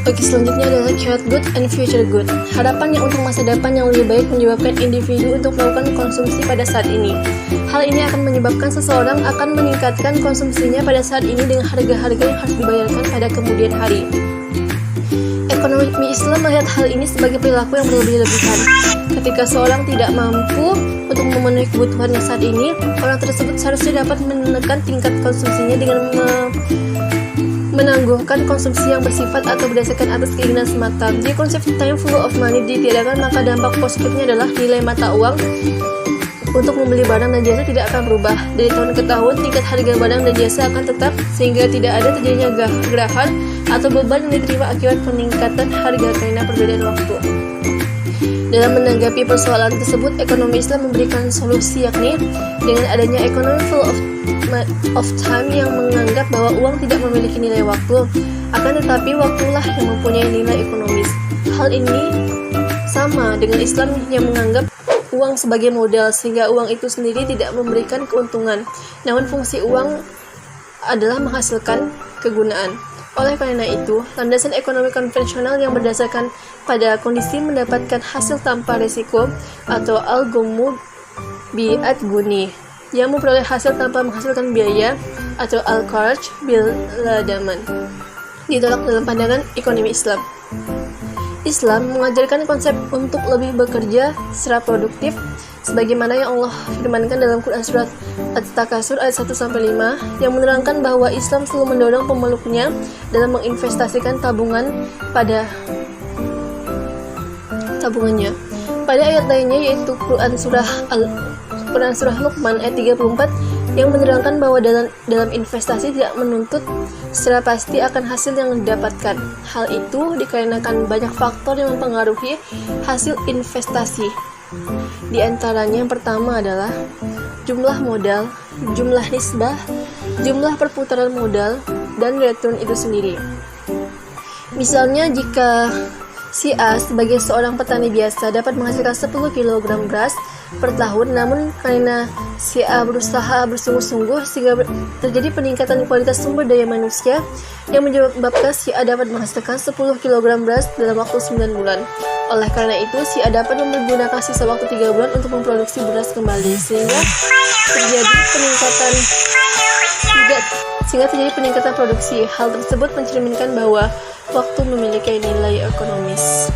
Oke, selanjutnya adalah current good and future good. Harapan yang untuk masa depan yang lebih baik menyebabkan individu untuk melakukan konsumsi pada saat ini. Hal ini akan menyebabkan seseorang akan meningkatkan konsumsinya pada saat ini dengan harga-harga yang harus dibayarkan pada kemudian hari. Ekonomi Islam melihat hal ini sebagai perilaku yang berlebih-lebihan. Ketika seorang tidak mampu untuk memenuhi kebutuhannya saat ini, orang tersebut seharusnya dapat menekan tingkat konsumsinya dengan menangguhkan konsumsi yang bersifat atau berdasarkan atas keinginan semata. Jika konsep time flow of money ditiadakan, maka dampak positifnya adalah nilai mata uang untuk membeli barang dan jasa tidak akan berubah. Dari tahun ke tahun, tingkat harga barang dan jasa akan tetap, sehingga tidak ada terjadinya gerahan atau beban yang diterima akibat peningkatan harga karena perbedaan waktu. Dalam menanggapi persoalan tersebut, ekonomi Islam memberikan solusi, yakni dengan adanya economic flow of time yang menganggap bahwa uang tidak memiliki nilai waktu, akan tetapi waktulah yang mempunyai nilai ekonomis. Hal ini sama dengan Islam yang menganggap uang sebagai modal, sehingga uang itu sendiri tidak memberikan keuntungan, namun fungsi uang adalah menghasilkan kegunaan. Oleh karena itu, landasan ekonomi konvensional yang berdasarkan pada kondisi mendapatkan hasil tanpa risiko atau al-ghunmu bi'at guni, yang memperoleh hasil tanpa menghasilkan biaya atau al-kharaj bil daman, ditolak dalam pandangan ekonomi Islam. Islam mengajarkan konsep untuk lebih bekerja secara produktif, sebagaimana yang Allah firmankan dalam Quran surat At-Takasur ayat 1-5, yang menerangkan bahwa Islam selalu mendorong pemeluknya dalam menginvestasikan tabungannya. Pada ayat lainnya, yaitu Quran surah Luqman ayat 34, yang menerangkan bahwa dalam investasi tidak menuntut secara pasti akan hasil yang didapatkan. Hal itu dikarenakan banyak faktor yang mempengaruhi hasil investasi. Di antaranya yang pertama adalah jumlah modal, jumlah nisbah, jumlah perputaran modal, dan return itu sendiri. Misalnya, jika si A sebagai seorang petani biasa dapat menghasilkan 10 kg beras per tahun, namun karena si A berusaha bersungguh-sungguh sehingga terjadi peningkatan kualitas sumber daya manusia yang menyebabkan si A dapat menghasilkan 10 kg beras dalam waktu 9 bulan. Oleh karena itu, si A dapat menggunakan sisa waktu 3 bulan untuk memproduksi beras kembali, sehingga terjadi peningkatan produksi. Hal tersebut mencerminkan bahwa waktu memiliki nilai ekonomis.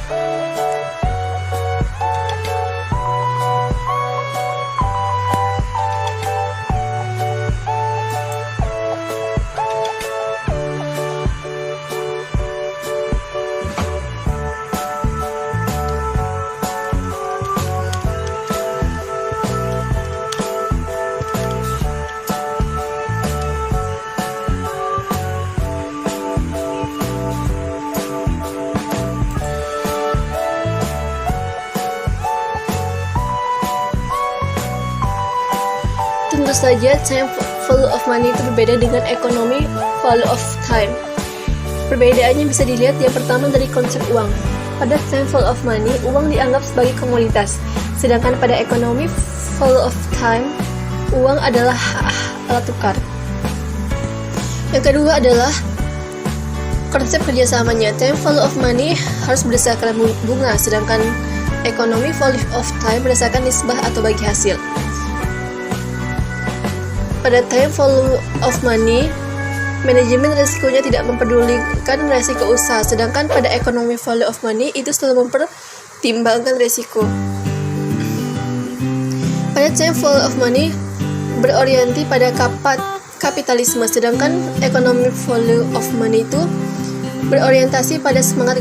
Tentu saja, time value of money itu berbeda dengan ekonomi value of time. Perbedaannya bisa dilihat yang pertama dari konsep uang. Pada time value of money, uang dianggap sebagai komoditas, sedangkan pada ekonomi value of time, uang adalah alat tukar. Yang kedua adalah konsep kerjasamanya. Time value of money harus berdasarkan bunga, sedangkan ekonomi value of time berdasarkan nisbah atau bagi hasil. Pada time value of money, manajemen risikonya tidak mempedulikan risiko usaha, sedangkan pada economic value of money itu selalu mempertimbangkan risiko. Pada time value of money berorientasi pada kapitalisme, sedangkan economic value of money itu berorientasi pada semangat